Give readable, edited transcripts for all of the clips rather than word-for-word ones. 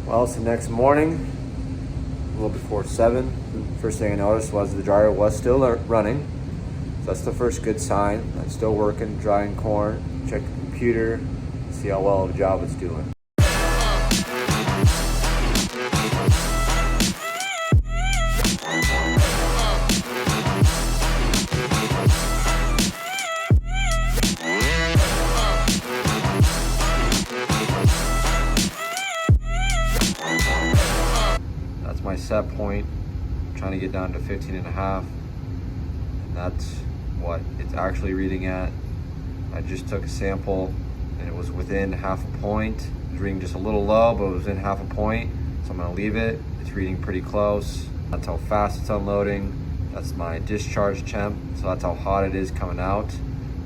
Well, it's the next morning, a little before 7. First thing I noticed was the dryer was still running. So that's the first good sign. It's still working, drying corn. Check the computer, see how well of a job it's doing. That's my set point. I'm trying to get down to 15.5. And that's what it's actually reading at. I just took a sample and it was within half a point. It was reading just a little low, but it was in half a point. So I'm gonna leave it. It's reading pretty close. That's how fast it's unloading. That's my discharge temp. So that's how hot it is coming out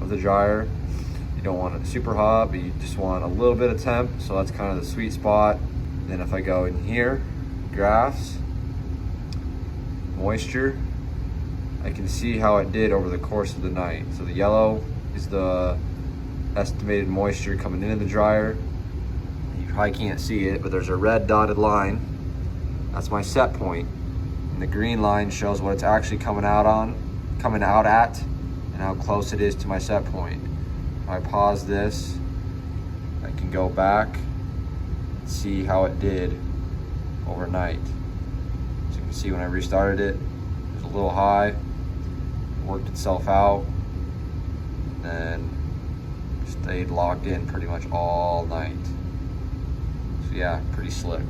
of the dryer. You don't want it super hot, but you just want a little bit of temp. So that's kind of the sweet spot. Then if I go in here, graphs, moisture, I can see how it did over the course of the night. So the yellow is the estimated moisture coming into the dryer. You probably can't see it, but there's a red dotted line. That's my set point. And the green line shows what it's actually coming out at, and how close it is to my set point. If I pause this, I can go back and see how it did overnight. So you can see when I restarted it, it was a little high, it worked itself out, and then stayed locked in pretty much all night. So yeah, pretty slick.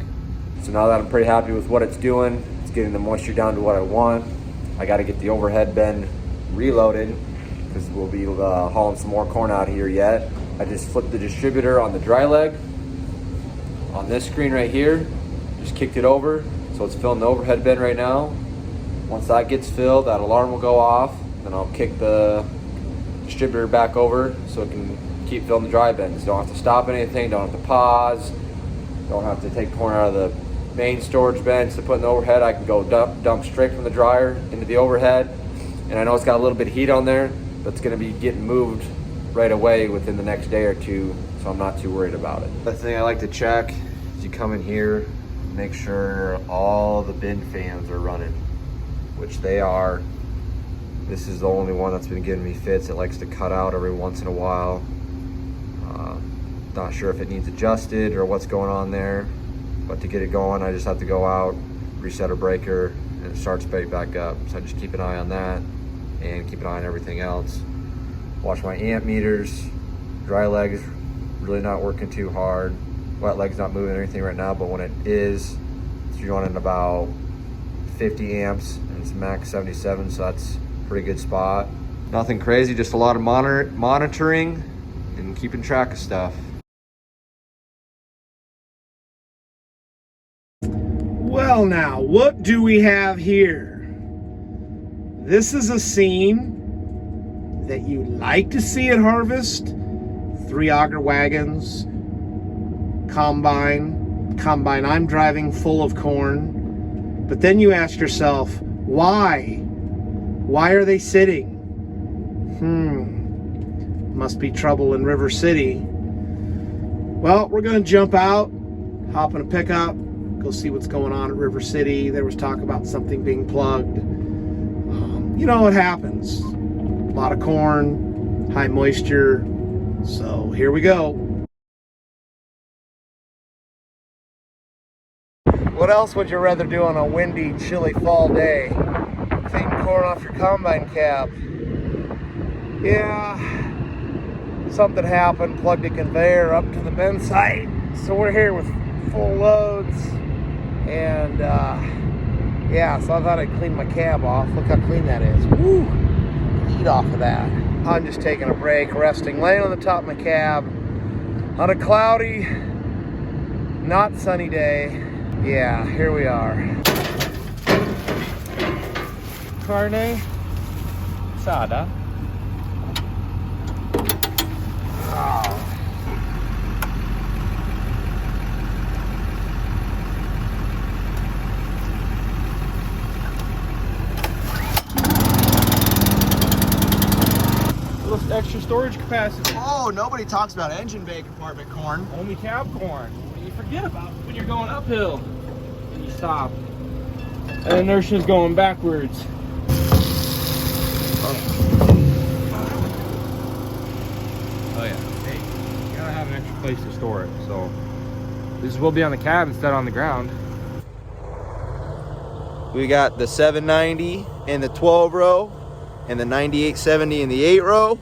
So now that I'm pretty happy with what it's doing, it's getting the moisture down to what I want. I got to get the overhead bin reloaded because we'll be hauling some more corn out here yet. I just flipped the distributor on the dry leg on this screen right here. Just kicked it over, so it's filling the overhead bin right now. Once that gets filled, that alarm will go off. Then I'll kick the distributor back over so it can keep filling the dry bins. Don't have to stop anything, don't have to pause, don't have to take corn out of the main storage bins to put in the overhead. I can go dump straight from the dryer into the overhead. And I know it's got a little bit of heat on there, but it's gonna be getting moved right away within the next day or two, so I'm not too worried about it. The thing I like to check is you come in here, make sure all the bin fans are running, which they are. This is the only one that's been giving me fits. It likes to cut out every once in a while. Not sure if it needs adjusted or what's going on there, but to get it going, I just have to go out, reset a breaker, and it starts right back up. So I just keep an eye on that and keep an eye on everything else. Watch my amp meters. Dry legs really not working too hard. Wet leg's not moving anything right now, but when it is, it's running about 50 amps and it's max 77, so that's a pretty good spot. Nothing crazy, just a lot of monitoring and keeping track of stuff. Well now, what do we have here? This is a scene that you like to see at harvest. 3 auger wagons, combine I'm driving full of corn. But then you ask yourself, why? Why are they sitting? Must be trouble in River City. Well, we're gonna jump out, hop in a pickup, go see what's going on at River City. There was talk about something being plugged. You know what happens. A lot of corn, high moisture. So here we go. What else would you rather do on a windy, chilly fall day? Clean corn off your combine cab. Yeah, something happened, plugged a conveyor up to the bin site. So we're here with full loads. And yeah, so I thought I'd clean my cab off. Look how clean that is. Woo! Eat off of that. I'm just taking a break, resting, laying on the top of my cab on a cloudy, not sunny day. Yeah, here we are. Carne asada. Oh. Extra storage capacity. Oh, nobody talks about engine bay compartment corn. Only cab corn. What do you forget about when you're going uphill and you stop. And inertia's going backwards. Oh yeah. Hey, you gotta have an extra place to store it. So this will be on the cab instead on the ground. We got the 790 in the 12 row and the 9870 in the 8 row.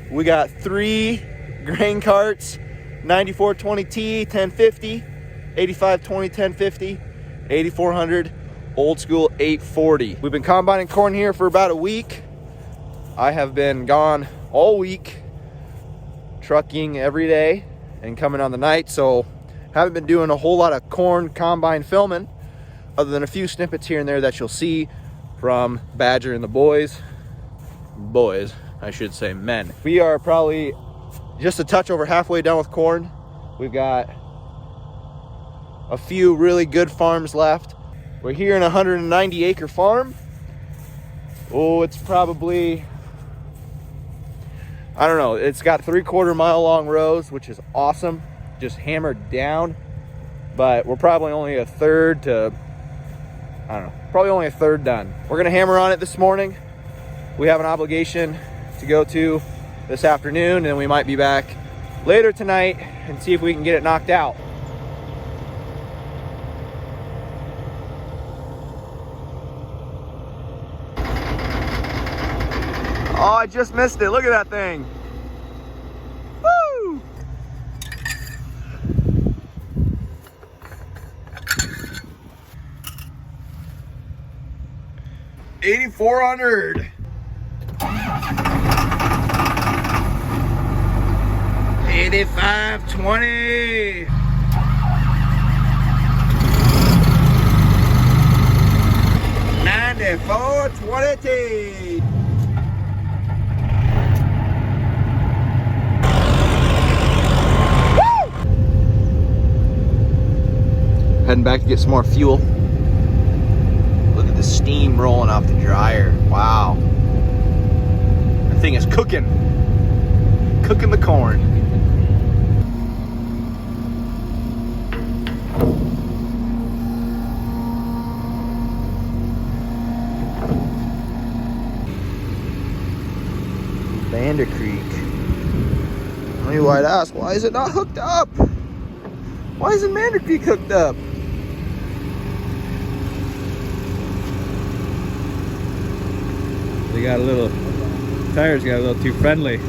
We got 3 grain carts, 9420T 1050, 8520 1050, 8400 old school 840. We've been combining corn here for about a week. I have been gone all week, trucking every day and coming on the night, so haven't been doing a whole lot of corn combine filming, other than a few snippets here and there that you'll see from Badger and the boys, I should say men. We are probably just a touch over halfway done with corn. We've got a few really good farms left. We're here in a 190 acre farm. Oh, it's probably, I don't know, it's got 3/4 mile long rows, which is awesome, just hammered down. But we're probably only a third to, I don't know, probably only a third done. We're gonna hammer on it this morning. We have an obligation to go to this afternoon, and we might be back later tonight and see if we can get it knocked out. Oh, I just missed it. Look at that thing. Woo! $8,400. 8520. 9420. Heading back to get some more fuel. Look at the steam rolling off the dryer. Wow. That thing is cooking. Cooking the corn. Vander Creek. I mean, why'd ask, why is it not hooked up? Why isn't Vander Creek hooked up? They got a little, tires got a little too friendly.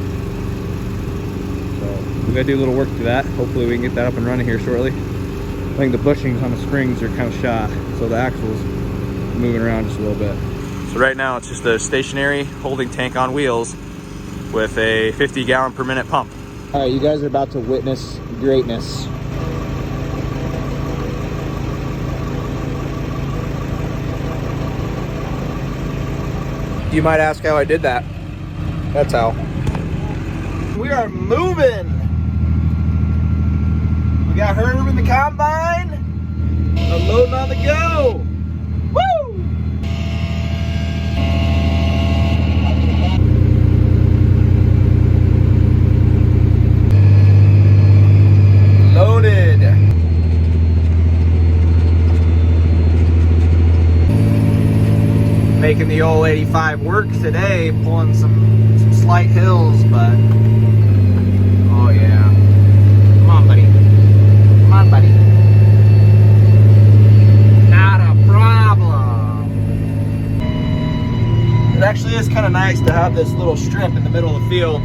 So we gotta do a little work to that. Hopefully we can get that up and running here shortly. I think the bushings on the springs are kind of shot, so the axle's moving around just a little bit. So right now it's just a stationary holding tank on wheels with a 50 gallon per minute pump. All right, you guys are about to witness greatness. You might ask how I did that. That's how. We are moving. We got Herb in the combine. Unloading on the go. Woo! Loaded. Making the old 85 work today, pulling some slight hills, but oh yeah. Come on, buddy. Come on, buddy. Not a problem. It actually is kind of nice to have this little strip in the middle of the field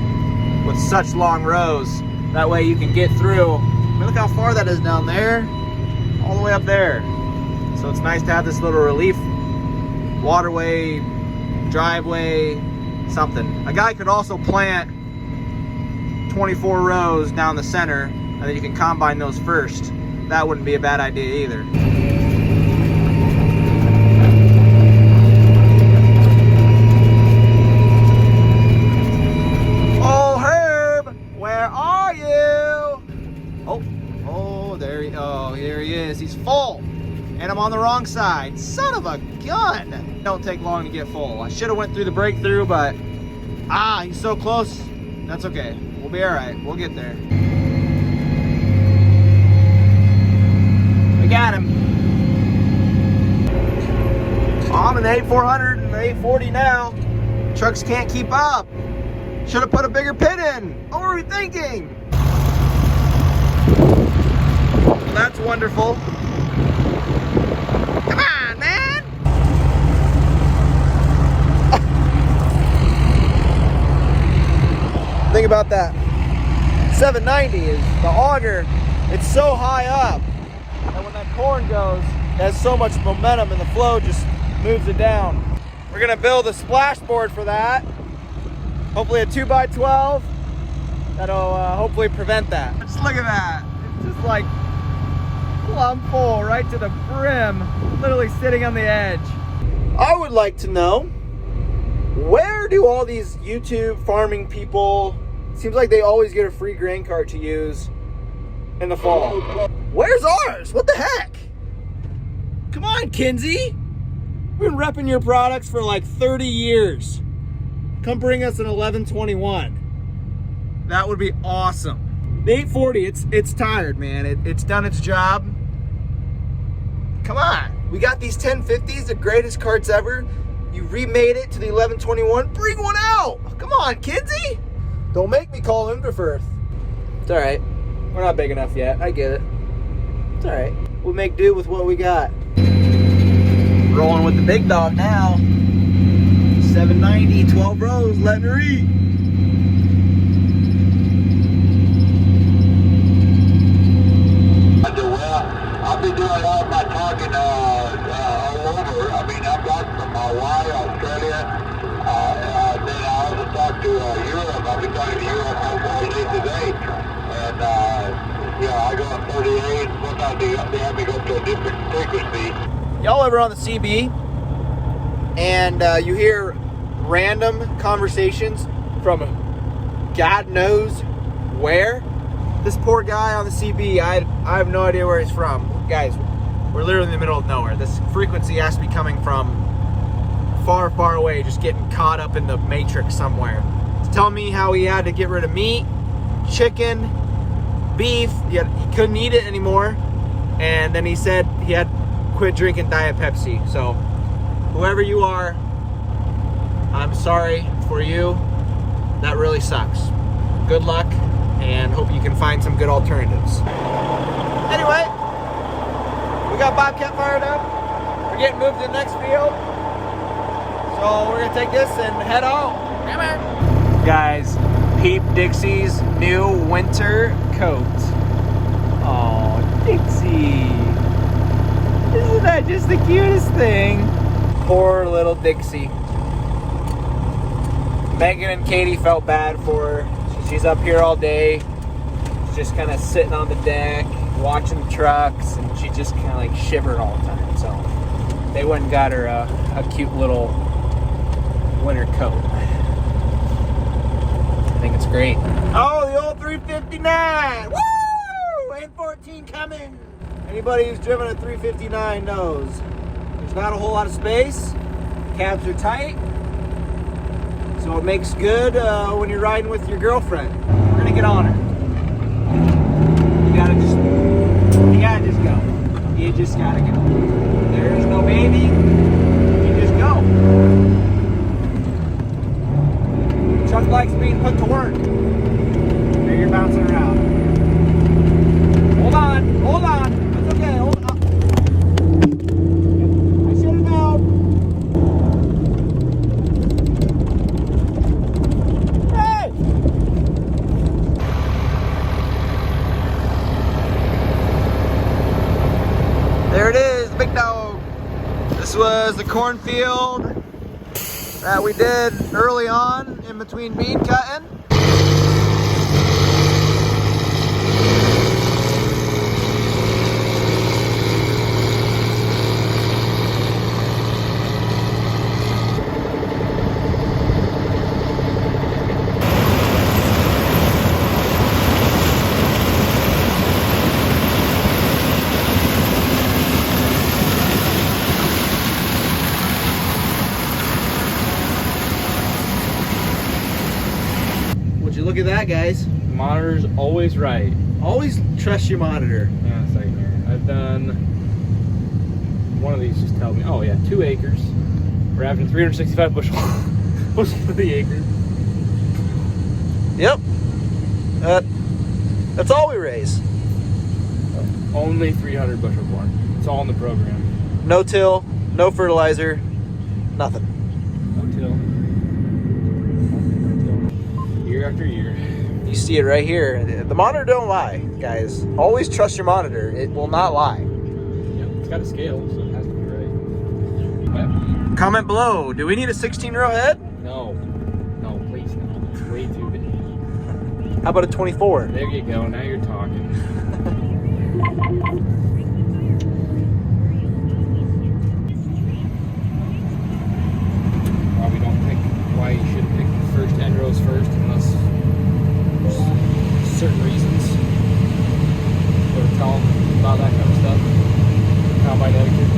with such long rows. That way you can get through. I mean, look how far that is down there, all the way up there. So it's nice to have this little relief waterway, driveway, something. A guy could also plant 24 rows down the center, and then you can combine those first. That wouldn't be a bad idea either. Oh, Herb, where are you? There he is. He's full. And I'm on the wrong side. Son of a gun! Don't take long to get full. I should have went through the breakthrough, but he's so close. That's okay. We'll be all right. We'll get there. 8-400 and the 840 now. Trucks can't keep up. Should have put a bigger pit in. What were we thinking? Well, that's wonderful. Come on, man. Think about that. 790 is the auger. It's so high up that when that corn goes, it has so much momentum and the flow just moves it down. We're gonna build a splashboard for that. Hopefully a 2x12. That'll hopefully prevent that. Just look at that. It's just like plumb full right to the brim, literally sitting on the edge. I would like to know, where do all these YouTube farming people, seems like they always get a free grain cart to use in the fall. Where's ours? What the heck? Come on, Kinsey. We've been repping your products for like 30 years. Come bring us an 1121. That would be awesome. The 840, it's tired, man. It's done its job. Come on. We got these 1050s, the greatest carts ever. You remade it to the 1121. Bring one out. Come on, Kinsey. Don't make me call Inverfirth. It's all right. We're not big enough yet. I get it. It's all right. We'll make do with what we got. Rolling with the big dog now. 790, 12 rows, letting her eat. I'll be doing all my talking all over. I mean, I've got from Hawaii, Australia, then I also talk to Europe. I'll be talking to Europe all day today. And, I go on 38, sometimes they have me go to a different frequency. Y'all ever on the CB and you hear random conversations from God knows where? This poor guy on the CB, I have no idea where he's from. Guys, we're literally in the middle of nowhere. This frequency has to be coming from far, far away, just getting caught up in the matrix somewhere. He's telling me how he had to get rid of meat, chicken, beef. He couldn't eat it anymore. And then he said he had quit drinking Diet Pepsi. So whoever you are, I'm sorry for you. That really sucks. Good luck, and hope you can find some good alternatives. Anyway, we got Bobcat fired up. We're getting moved to the next field. So we're gonna take this and head on. Come on. Guys, peep Dixie's new winter coat. Oh, Dixie. Isn't that just the cutest thing? Poor little Dixie. Megan and Katie felt bad for her. She's up here all day. She's just kind of sitting on the deck, watching the trucks, and she just kind of like shivered all the time. So they went and got her a cute little winter coat. I think it's great. Oh, the old 359! Woo! 814 coming! Anybody who's driven a 359 knows there's not a whole lot of space. Cabs are tight. So it makes good when you're riding with your girlfriend. We're gonna get on her. You gotta just go. You just gotta go. There is no baby. You just go. Truck likes being put to work. There you're bouncing around. Hold on, hold on. That's okay, hold on. I should have known. There it is, big dog. This was the cornfield that we did early on in between bean cutting. Look at that, guys. Monitor's always right. Always trust your monitor. Yeah, a second here. I've done one of these. Just tell me. Oh yeah, 2 acres. We're averaging 365 bushel for the acre. Yep. That's all we raise. Only 300 bushel corn. It's all in the program. No till, no fertilizer, nothing. No till. Year after year. You see it right here. The monitor don't lie, guys. Always trust your monitor. It will not lie. Yep, it's got a scale, so it has to be right. Comment below. Do we need a 16-row head? No. No, please no. It's way too big. How about a 24? There you go. Now you're talking. Probably don't think why you should pick the first end rows first unless there's certain reasons. Go to tell them about that kind of stuff. Combine etiquette,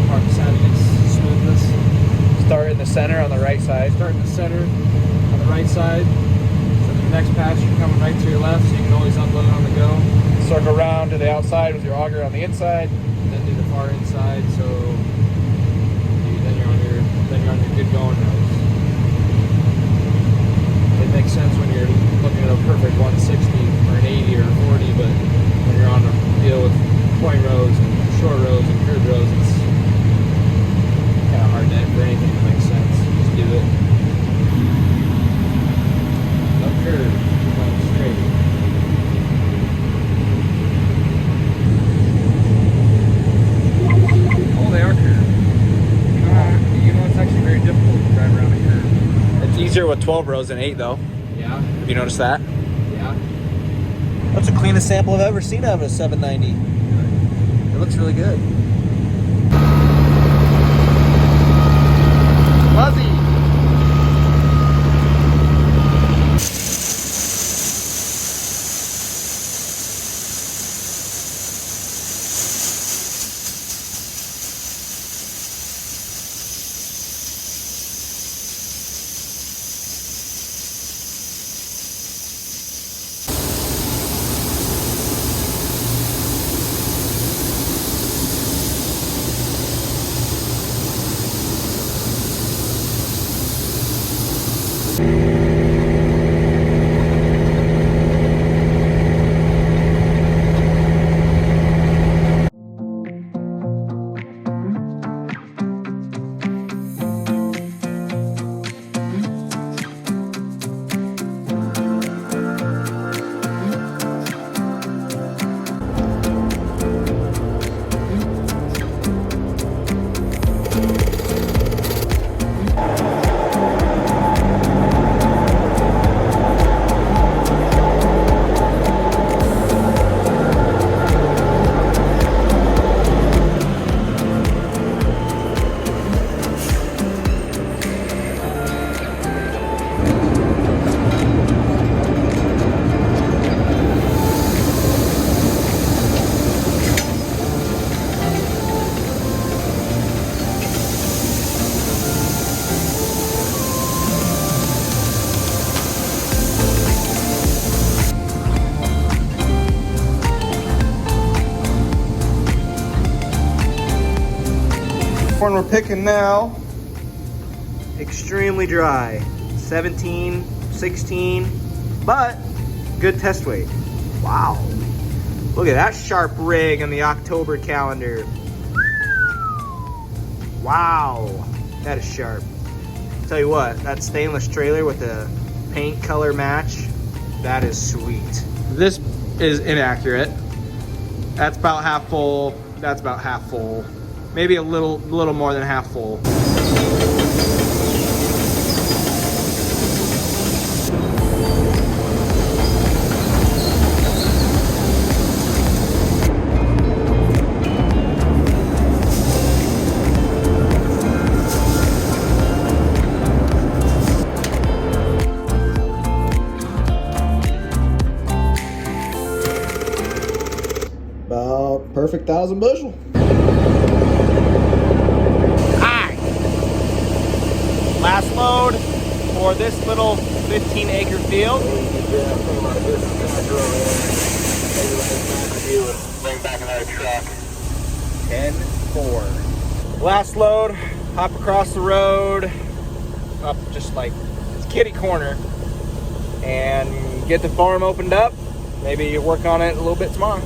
part savviness, smoothness. Start in the center on the right side. Start in the center on the right side. So the next pass you're coming right to your left, so you can always unload on the go. Circle around to the outside with your auger on the inside. And then do the far inside, so then you're on your good going nose. It makes sense when you're looking at a perfect 160 or an 80 or a 40, but when you're on a deal with point rows and short rows and curved rows, it's kind of hard to for anything to make sense. Just do it. No curve, going straight. Oh, they are curved. You know it's actually very difficult to drive around a curve. It's easier with 12 rows than 8, though. Yeah, Have you noticed that? yeah. That's the cleanest sample I've ever seen of a 790. It looks really good. Fuzzy. Corn we're picking now, extremely dry. 17, 16, but good test weight. Wow. Look at that sharp rig on the October calendar. Wow, that is sharp. Tell you what, that stainless trailer with the paint color match, that is sweet. This is inaccurate. That's about half full, that's about half full. Maybe a little more than half full. About perfect 1,000 bushel. Last load for this little 15-acre field. Bring back another truck. 10-4. Last load hop across the road, up just like it's kitty corner, and get the farm opened up. Maybe work on it a little bit tomorrow.